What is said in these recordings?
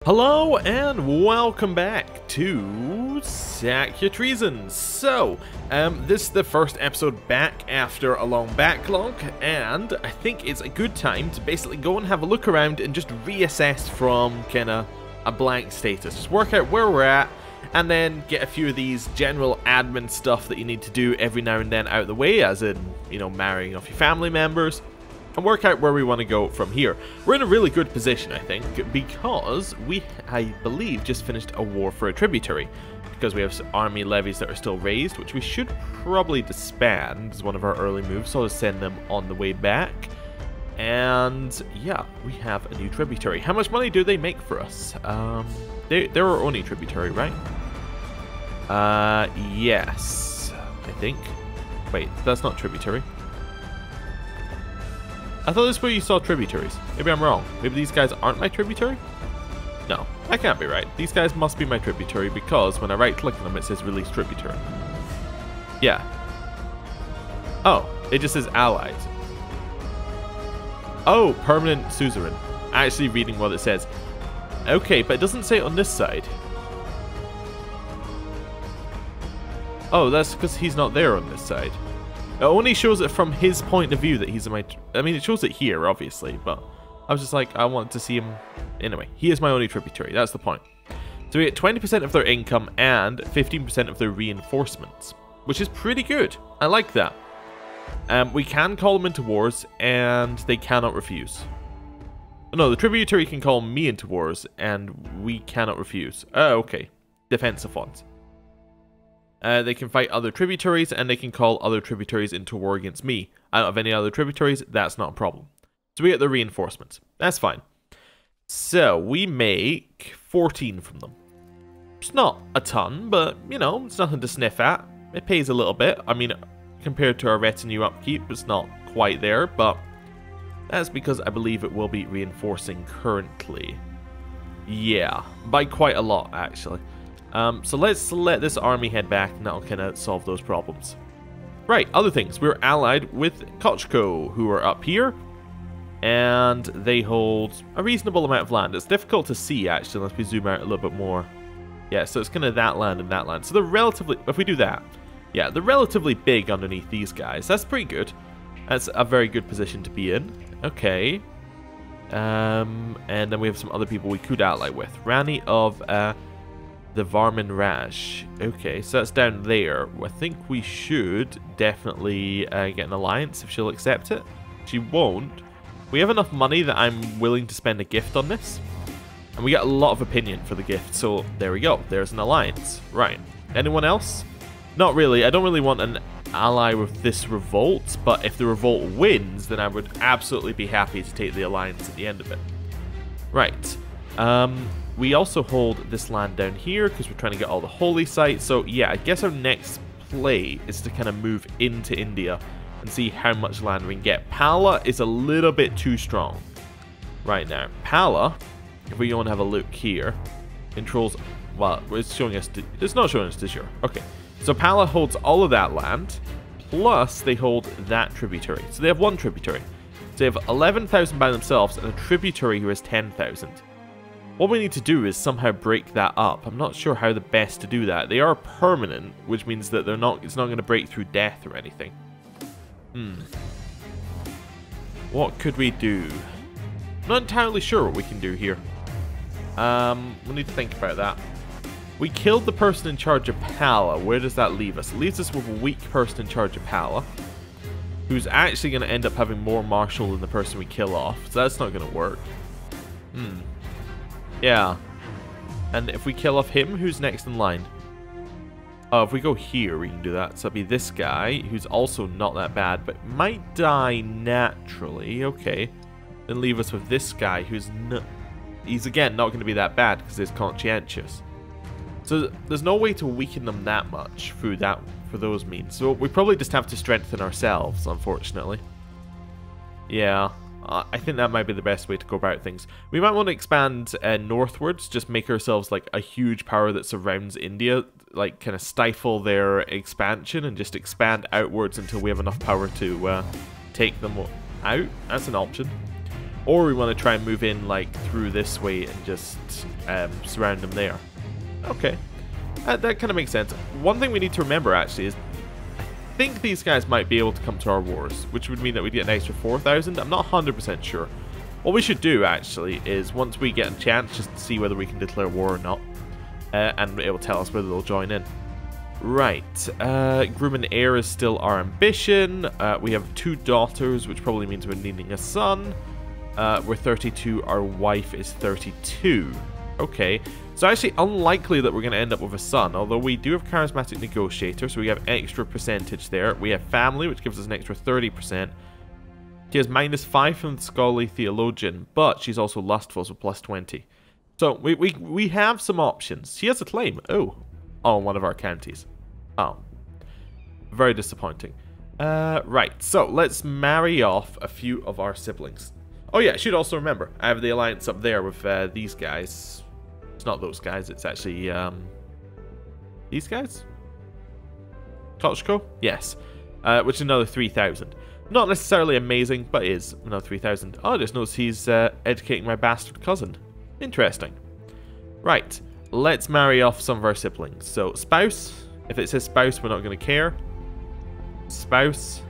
Hello and welcome back to Sakya Trizin. So, this is the first episode back after a long backlog, and I think it's a good time to basically go and have a look around and just reassess from kinda a blank status. Just work out where we're at, and then get a few of these general admin stuff that you need to do every now and then out of the way, as in, you know, marrying off your family members, and work out where we want to go from here. We're in a really good position, I think, because we, I believe, just finished a war for a tributary, because we have army levies that are still raised, which we should probably disband as one of our early moves, so I'll just send them on the way back. And yeah, we have a new tributary. How much money do they make for us? They're our only tributary, right? Yes, I think. Wait, that's not tributary. I thought this was where you saw tributaries. Maybe I'm wrong. Maybe these guys aren't my tributary? No, that can't be right. These guys must be my tributary because when I right-click on them, it says release tributary. Yeah. Oh, it just says allies. Oh, permanent suzerain. Actually reading what it says. Okay, but it doesn't say it on this side. Oh, that's because he's not there on this side. It only shows it from his point of view that he's in my... I mean, it shows it here, obviously, but I was just like, I want to see him... Anyway, he is my only tributary, that's the point. So we get 20% of their income and 15% of their reinforcements, which is pretty good. I like that. We can call them into wars, and they cannot refuse. No, the tributary can call me into wars, and we cannot refuse. Oh, okay. Defensive ones. They can fight other tributaries, and they can call other tributaries into war against me. Out of any other tributaries, that's not a problem. So we get the reinforcements. That's fine. So, we make 14 from them. It's not a ton, but, you know, it's nothing to sniff at. It pays a little bit. I mean, compared to our retinue upkeep, it's not quite there, but that's because I believe it will be reinforcing currently. Yeah, by quite a lot, actually. So let's let this army head back, and that'll kind of solve those problems. Right, other things. We're allied with Kochko, who are up here, and they hold a reasonable amount of land. It's difficult to see, actually, unless we zoom out a little bit more. Yeah, so it's kind of that land and that land. So they're relatively, if we do that, yeah, they're relatively big underneath these guys. That's pretty good. That's a very good position to be in. Okay. And then we have some other people we could ally with. Rani of... the Varman Raj. Okay, so that's down there. I think we should definitely get an alliance if she'll accept it. She won't. We have enough money that I'm willing to spend a gift on this. And we get a lot of opinion for the gift, so there we go. There's an alliance. Right. Anyone else? Not really. I don't really want an ally with this revolt, but if the revolt wins, then I would absolutely be happy to take the alliance at the end of it. Right. We also hold this land down here because we're trying to get all the holy sites. So yeah, I guess our next play is to kind of move into India and see how much land we can get. Pala is a little bit too strong right now. Pala, if we go and have a look here, controls, well, it's showing us, it's not showing us this year. Okay, so Pala holds all of that land, plus they hold that tributary. So they have one tributary. So they have 11,000 by themselves and a tributary who has 10,000. What we need to do is somehow break that up. I'm not sure how the best to do that. They are permanent, which means that they're not. It's not going to break through death or anything. What could we do? I'm not entirely sure what we can do here. We need to think about that. We killed the person in charge of Pala. Where does that leave us? It leaves us with a weak person in charge of Pala, who's actually going to end up having more martial than the person we kill off. So that's not going to work. Yeah. And if we kill off him, who's next in line? Oh, if we go here, we can do that. So it'll be this guy, who's also not that bad, but might die naturally. Okay. Then leave us with this guy, who's not... He's, again, not going to be that bad, because he's conscientious. So there's no way to weaken them that much through that, for those means. So we probably just have to strengthen ourselves, unfortunately. Yeah. I think that might be the best way to go about things. We might want to expand northwards, just make ourselves like a huge power that surrounds India, like kind of stifle their expansion and just expand outwards until we have enough power to take them out. That's an option. Or we want to try and move in, like, through this way and just surround them there. Okay. That kind of makes sense. One thing we need to remember, actually, is I think these guys might be able to come to our wars, which would mean that we'd get an extra 4,000. I'm not 100% sure. What we should do, actually, is once we get a chance, just see whether we can declare war or not. And it will tell us whether they'll join in. Right. Groom and heir is still our ambition. We have 2 daughters, which probably means we're needing a son. We're 32. Our wife is 32. Okay. So actually unlikely that we're going to end up with a son, although we do have charismatic negotiator, so we have extra percentage there. We have family, which gives us an extra 30%. She has -5 from the scholarly theologian, but she's also lustful, so +20. So we have some options. She has a claim. Oh, on one of our counties. Oh, very disappointing. Right, so let's marry off a few of our siblings. Oh yeah, I should also remember, I have the alliance up there with these guys. It's not those guys, it's actually these guys? Tochko? Yes. Which is another 3,000. Not necessarily amazing, but is another 3,000. Oh, I just noticed he's educating my bastard cousin. Interesting. Right, let's marry off some of our siblings. So, spouse. If it says spouse, we're not going to care. Spouse.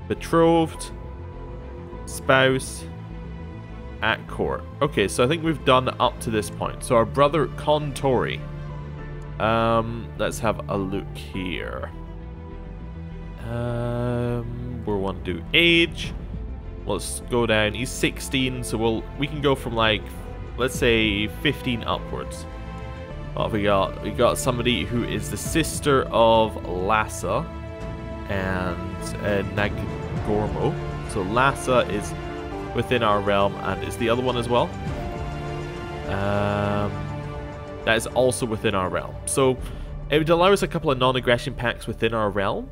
Betrothed. Spouse. At court. Okay, so I think we've done up to this point. So our brother Contori. Let's have a look here. We want to do age. Let's go down. He's 16, so we can go from like, let's say 15 upwards. What have we got? We got somebody who is the sister of Lassa and Nagormo. So Lassa is within our realm, and is the other one as well. That is also within our realm. So it would allow us a couple of non-aggression pacts within our realm.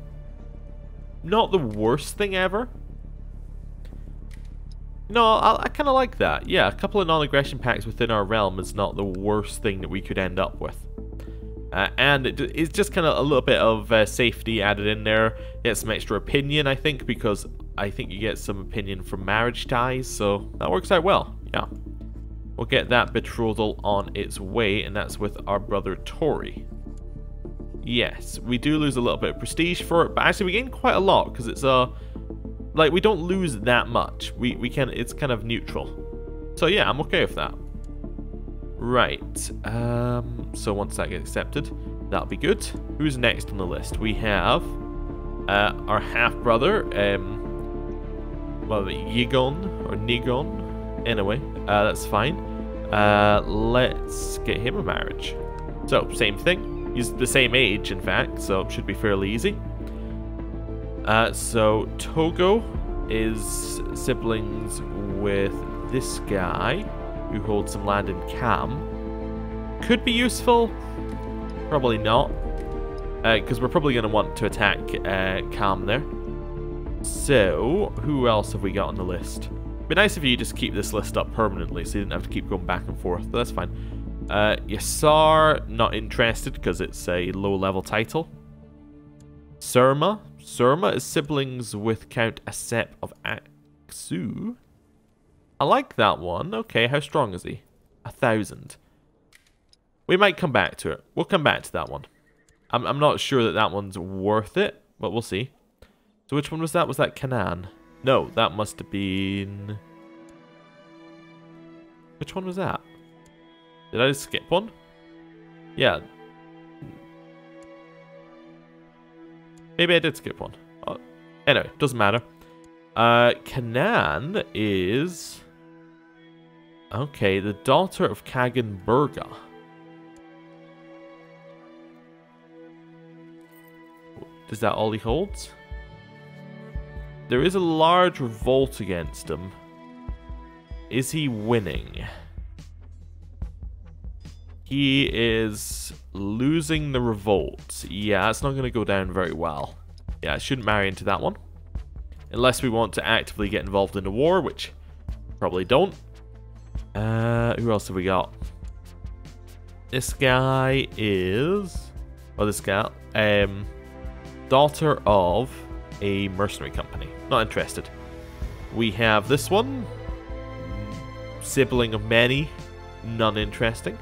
Not the worst thing ever. No, I kind of like that. Yeah, a couple of non-aggression pacts within our realm is not the worst thing that we could end up with. And it's just kind of a little bit of safety added in there. Get some extra opinion, I think, because I think you get some opinion from marriage ties, so that works out well. Yeah. We'll get that betrothal on its way, and that's with our brother Tori. Yes, we do lose a little bit of prestige for it, but actually we gain quite a lot, because it's like, we don't lose that much. It's kind of neutral. So yeah, I'm okay with that. Right, so once that gets accepted, that'll be good. Who's next on the list? We have our half-brother, well, Yigon, or Nigon. Anyway, that's fine. Let's get him a marriage. So, same thing. He's the same age, in fact, so it should be fairly easy. So, Togo is siblings with this guy, who holds some land in Cam. Could be useful. Probably not. Because we're probably going to want to attack Cam there. So, who else have we got on the list? It'd be nice if you just keep this list up permanently so you didn't have to keep going back and forth, but that's fine. Yasar, not interested because it's a low-level title. Surma. Surma is siblings with Count Asep of Aksu. I like that one. Okay, how strong is he? 1,000. We might come back to it. We'll come back to that one. I'm not sure that that one's worth it, but we'll see. So which one was that? Was that Canaan? No, that must have been... Which one was that? Did I just skip one? Yeah. Maybe I did skip one. Oh, anyway, doesn't matter. Canaan is... Okay, the daughter of Kagan Burga. Is that all he holds? There is a large revolt against him. Is he winning? He is losing the revolt. Yeah, it's not going to go down very well. Yeah, I shouldn't marry into that one. Unless we want to actively get involved in the war, which probably don't. Who else have we got? This guy is... Oh, this guy. Daughter of a mercenary company. Not interested. We have this one. sibling of many. None interesting.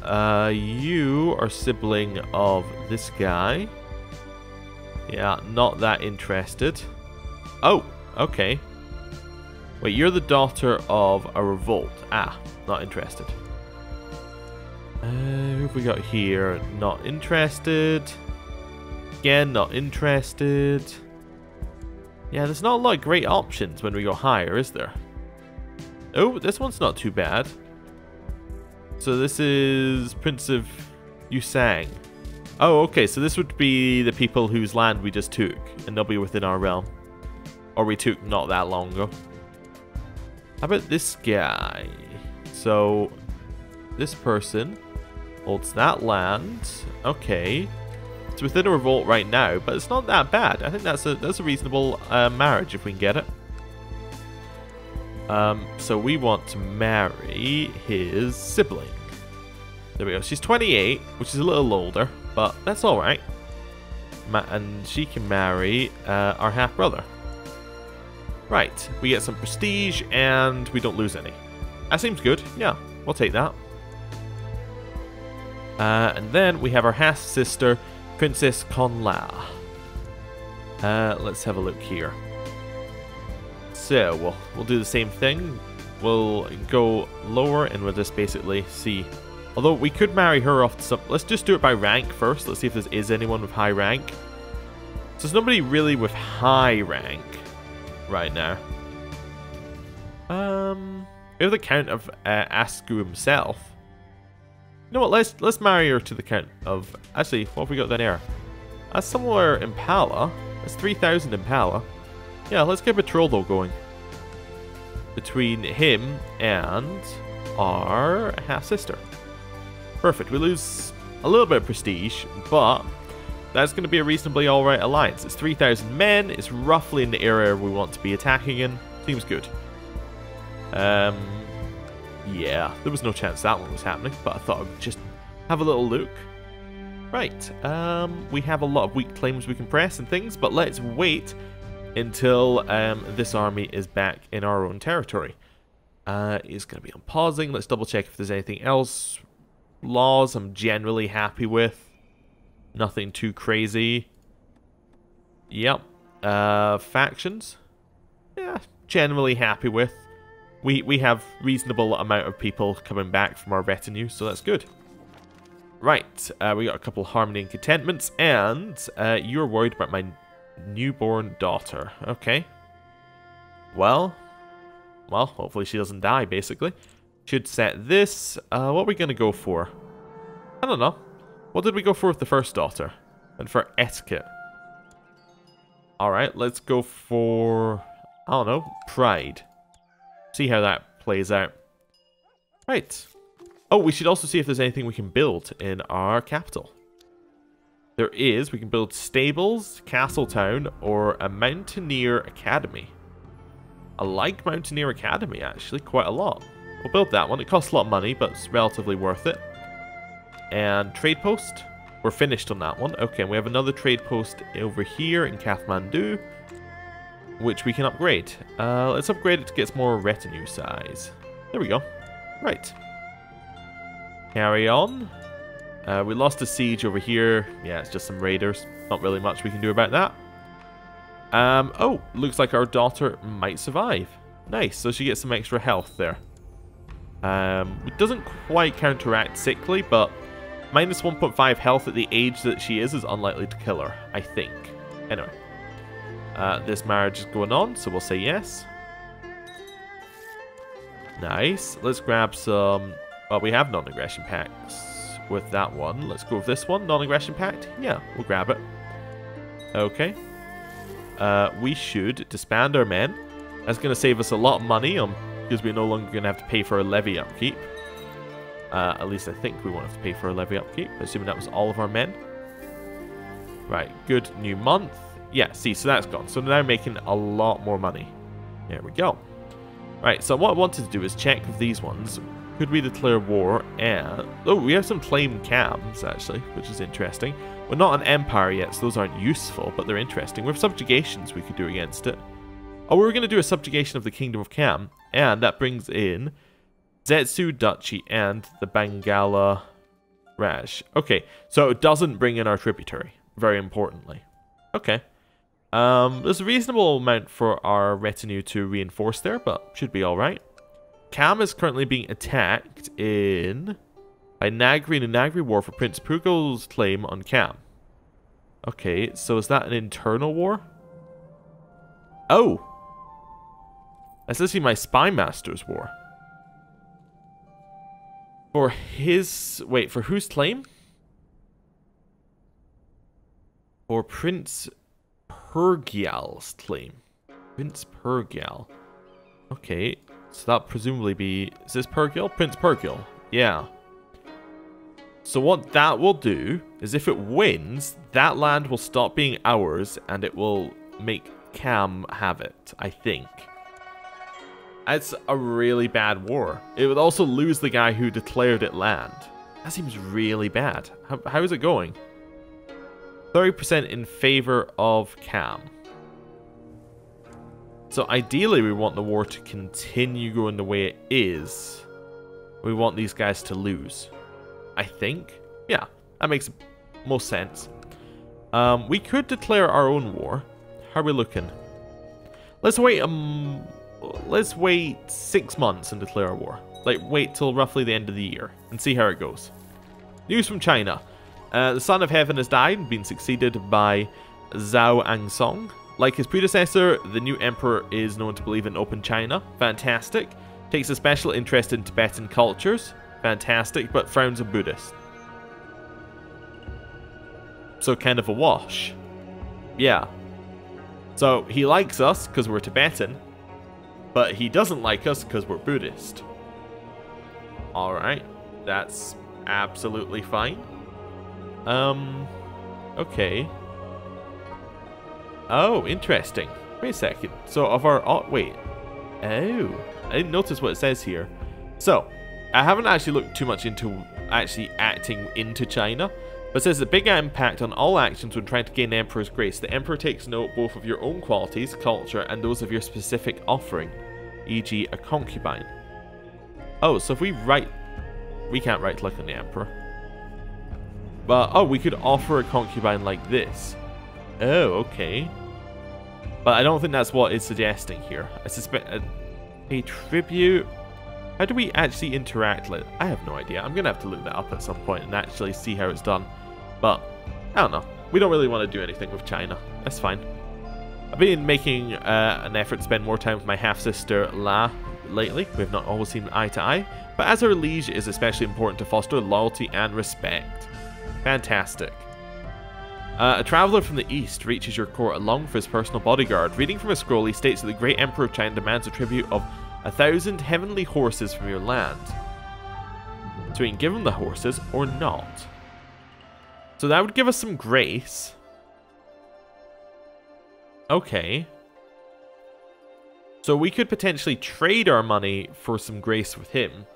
You are sibling of this guy. Yeah, not that interested. Oh, okay. Wait, you're the daughter of a revolt. Ah, not interested. Who have we got here? Not interested. Again, not interested. Yeah, there's not a lot of great options when we go higher, is there? Oh, this one's not too bad. So this is Prince of Yusang. Oh, okay, so this would be the people whose land we just took, and they'll be within our realm. Or we took not that long ago. How about this guy? So, this person holds that land. Okay. It's within a revolt right now, but it's not that bad. I think that's a reasonable marriage if we can get it. So we want to marry his sibling. There we go. She's 28, which is a little older, but that's alright. And she can marry our half-brother. Right, we get some prestige, and we don't lose any. That seems good. Yeah, we'll take that. And then we have our half-sister, Princess Conla. Let's have a look here. So, we'll do the same thing. We'll go lower, and we'll just basically see. Although, we could marry her off to some... Let's just do it by rank first. Let's see if there is anyone with high rank. So, there's nobody really with high rank right now. We have the Count of Asku himself. You know what? Let's marry her to the Count of... Actually, what have we got down here? That's somewhere Impala. That's 3,000 Impala. Yeah, let's get a betrothal going between him and our half-sister. Perfect. We lose a little bit of prestige, but that's going to be a reasonably alright alliance. It's 3,000 men. It's roughly in the area we want to be attacking in. Seems good. Yeah, there was no chance that one was happening, but I thought I'd just have a little look. Right, we have a lot of weak claims we can press and things, but let's wait until this army is back in our own territory. It's going to be on pausing. Let's double check if there's anything else. Laws I'm generally happy with. Nothing too crazy. Yep. Factions. Yeah, generally happy with. We have reasonable amount of people coming back from our retinue, so that's good. Right, we got a couple of harmony and contentments, and you're worried about my newborn daughter. Okay. Well, hopefully she doesn't die, basically. Should set this. What are we going to go for? I don't know. What did we go for with the first daughter? And for etiquette. Alright, let's go for... I don't know. Pride. See how that plays out. Right. Oh, we should also see if there's anything we can build in our capital. There is. We can build stables, castle town, or a mountaineer academy. I like Mountaineer Academy, actually, quite a lot. We'll build that one. It costs a lot of money, but it's relatively worth it. And trade post. We're finished on that one. Okay, and we have another trade post over here in Kathmandu, which we can upgrade. Let's upgrade it to get some more retinue size. There we go. Right. Carry on. We lost a siege over here. Yeah, it's just some raiders. Not really much we can do about that. Oh, looks like our daughter might survive. Nice, so she gets some extra health there. It doesn't quite counteract sickly, but minus 1.5 health at the age that she is unlikely to kill her, I think. Anyway. This marriage is going on, so we'll say yes. Nice. Let's grab some... Well, we have non-aggression pacts with that one. Let's go with this one. Non-aggression pact? Yeah, we'll grab it. Okay. We should disband our men. That's going to save us a lot of money because we're no longer going to have to pay for a levy upkeep. At least I think we won't have to pay for a levy upkeep, assuming that was all of our men. Right, good new month. Yeah, see, so that's gone. So now making a lot more money. There we go. Right, so what I wanted to do is check with these ones. Could we declare war? And oh, we have some claimed cams, actually, which is interesting. We're not an empire yet, so those aren't useful, but they're interesting. We have subjugations we could do against it. Oh, we were going to do a subjugation of the Kingdom of Cam. And that brings in Zetsu Duchy and the Bangala Raj. Okay, so it doesn't bring in our tributary, very importantly. Okay. There's a reasonable amount for our retinue to reinforce there, but should be alright. Kam is currently being attacked by Nagri in a Nagri war for Prince Pugo's claim on Kam. Okay, so is that an internal war? Oh! That's actually my Spy Master's war. For his... Wait, for whose claim? For Prince Pergyal's claim. Prince Pergyal. Okay, so that presumably be... Is this Pergyal? Prince Pergyal. Yeah. So what that will do is if it wins, that land will stop being ours and it will make Kam have it, I think. It's a really bad war. It would also lose the guy who declared it land. That seems really bad. How is it going? 30% in favor of Kam. So ideally we want the war to continue going the way it is. We want these guys to lose. I think. Yeah, that makes most sense. We could declare our own war. How are we looking? Let's wait 6 months and declare a war. Like, wait till roughly the end of the year and see how it goes. News from China. The Son of Heaven has died and been succeeded by Zhao Angsong. Like his predecessor, the new emperor is known to believe in open China. Fantastic. Takes a special interest in Tibetan cultures. Fantastic, but frowns on Buddhist. So kind of a wash. Yeah. So he likes us because we're Tibetan, but he doesn't like us because we're Buddhist. Alright, that's absolutely fine. Okay. Oh, interesting. Wait a second. So of our... Oh, wait. Oh, I didn't notice what it says here. So, I haven't actually looked too much into actually acting into China, but it says a big impact on all actions when trying to gain the Emperor's grace. The Emperor takes note both of your own qualities, culture, and those of your specific offering, e.g. a concubine. Oh, so if we write... We can't right-click on the Emperor. But, oh, we could offer a concubine like this. Oh, okay. But I don't think that's what it's suggesting here. I suspect... a tribute... How do we actually interact with it? I have no idea. I'm going to have to look that up at some point and actually see how it's done. But, I don't know. We don't really want to do anything with China. That's fine. I've been making an effort to spend more time with my half-sister La lately. We've not always seen eye to eye. But as her liege, it is especially important to foster loyalty and respect. Fantastic. A traveler from the east reaches your court along for his personal bodyguard. Reading from a scroll, he states that the great Emperor of China demands a tribute of 1,000 heavenly horses from your land. So we can give him the horses or not. So that would give us some grace. Okay. So we could potentially trade our money for some grace with him.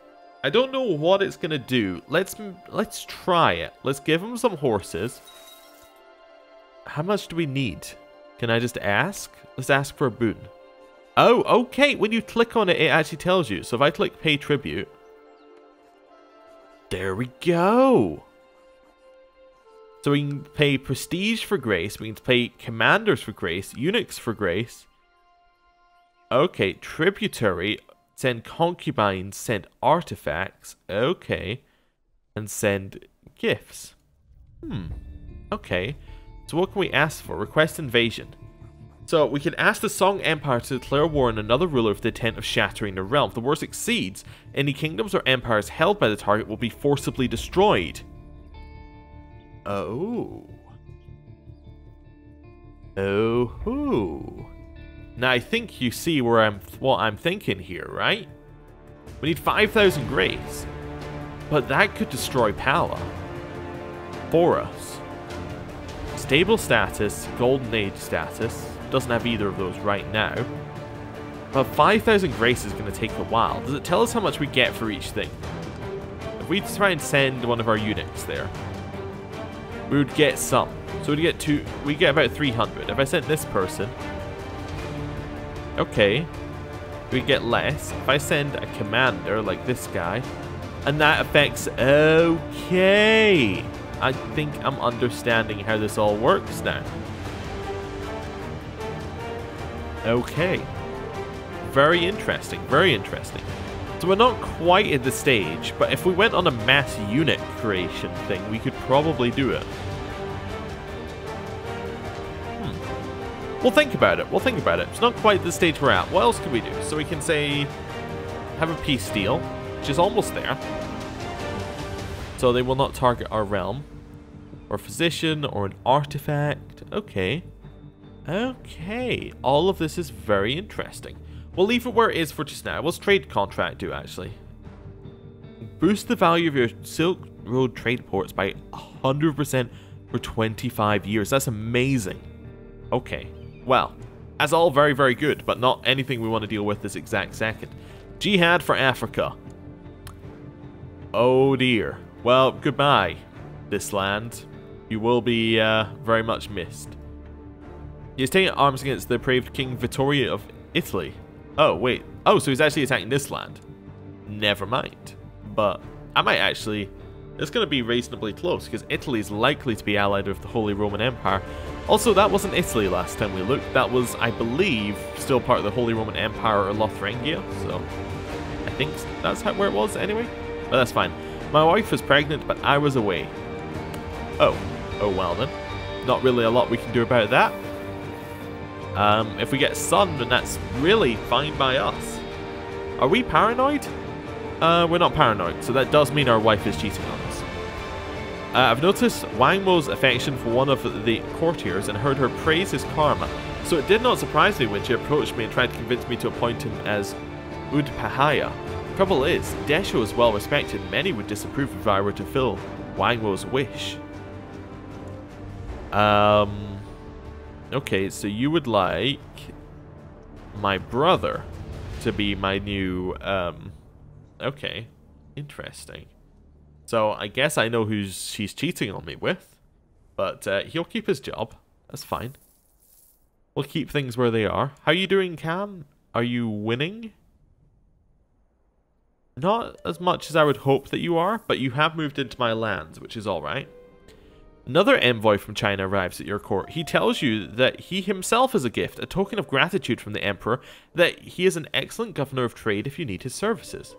I don't know what it's going to do. Let's try it. Let's give him some horses. How much do we need? Can I just ask? Let's ask for a boon. Oh, okay. When you click on it, it actually tells you. So if I click pay tribute. There we go. So we can pay prestige for grace. We can pay commanders for grace. Eunuchs for grace. Okay. Tributary. Send concubines. Send artifacts. Okay. And send gifts. Okay. So what can we ask for? Request invasion. So we can ask the Song Empire to declare war on another ruler with the intent of shattering the realm. If the war succeeds, any kingdoms or empires held by the target will be forcibly destroyed. Oh. Oh. Now I think you see where what I'm thinking here, right? We need 5,000 grace. But that could destroy Pala. For us. Stable status, Golden Age status. Doesn't have either of those right now. But 5,000 grace is going to take a while. Does it tell us how much we get for each thing? If we try and send one of our eunuchs there, we would get some. So we get about 300. If I sent this person, okay. we get less. If I send a commander like this guy, and that affects... Okay. I think I'm understanding how this all works now. Okay. Very interesting, very interesting. So we're not quite at the stage, but if we went on a mass unit creation thing, we could probably do it. We'll think about it, we'll think about it. It's not quite the stage we're at. What else can we do? So we can say, have a peace deal, which is almost there. So they will not target our realm, or physician, or an artifact. Okay. Okay, all of this is very interesting. We'll leave it where it is for just now. What's trade contract do, actually? Boost the value of your Silk Road trade ports by 100% for 25 years. That's amazing. Okay, well, that's all very, very good, but not anything we want to deal with this exact second. Jihad for Africa. Oh dear. Well, goodbye, this land. You will be very much missed. He's taking arms against the depraved King Vittorio of Italy. Oh, wait. Oh, so he's actually attacking this land. Never mind. But I might actually... It's going to be reasonably close, because Italy is likely to be allied with the Holy Roman Empire. Also, that wasn't Italy last time we looked. That was, I believe, still part of the Holy Roman Empire or Lotharingia. So, I think that's where it was anyway. But that's fine. My wife was pregnant, but I was away. Oh. Oh, well then. Not really a lot we can do about that. If we get a son, then that's really fine by us. Are we paranoid? We're not paranoid, so that does mean our wife is cheating on us. I've noticed Wang Mo's affection for one of the courtiers and heard her praise his karma, so it did not surprise me when she approached me and tried to convince me to appoint him as Udpahaya. Trouble is, Desho is well respected. Many would disapprove if I were to fill Wang Mo's wish. Okay, so you would like my brother to be my new, okay, interesting. So I guess I know who she's cheating on me with, but he'll keep his job. That's fine. We'll keep things where they are. How are you doing, Cam? Are you winning? Not as much as I would hope that you are, but you have moved into my lands, which is alright. Another envoy from China arrives at your court. He tells you that he himself is a gift, a token of gratitude from the emperor, that he is an excellent governor of trade if you need his services.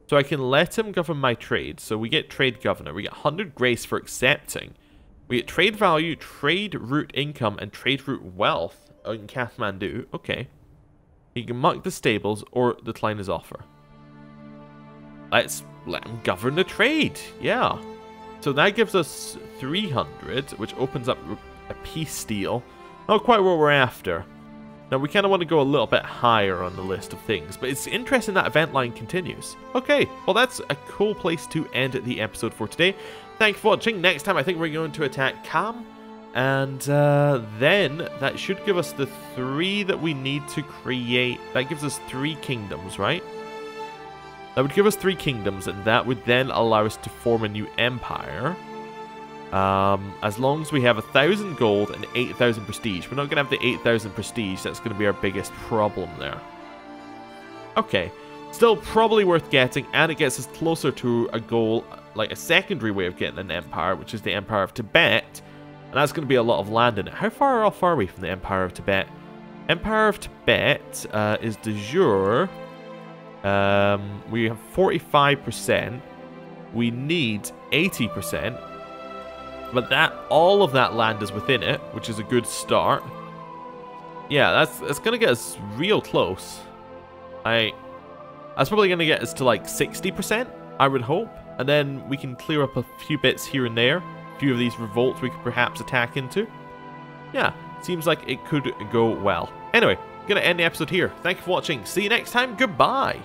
So I can let him govern my trade. So we get trade governor. We get 100 grace for accepting. We get trade value, trade route income, and trade route wealth in Kathmandu. Okay. He can muck the stables or decline his offer. Let's let him govern the trade. Yeah. So that gives us 300, which opens up a peace deal. Not quite what we're after. Now, we kind of want to go a little bit higher on the list of things, but it's interesting that event line continues. Okay, well, that's a cool place to end the episode for today. Thank you for watching. Next time, I think we're going to attack Kam, and then that should give us the 3 that we need to create. That gives us 3 kingdoms, right? That would give us 3 kingdoms, and that would then allow us to form a new empire. As long as we have 1,000 gold and 8,000 prestige. We're not going to have the 8,000 prestige. That's going to be our biggest problem there. Okay. Still probably worth getting, and it gets us closer to a goal, like a secondary way of getting an empire, which is the Empire of Tibet. And that's going to be a lot of land in it. How far off are we from the Empire of Tibet? Empire of Tibet is de jure... we have 45%. We need 80%. But all of that land is within it, which is a good start. Yeah, that's gonna get us real close. That's probably gonna get us to like 60%, I would hope. And then we can clear up a few bits here and there. A few of these revolts we could perhaps attack into. Yeah, seems like it could go well. Anyway, gonna end the episode here. Thank you for watching. See you next time. Goodbye.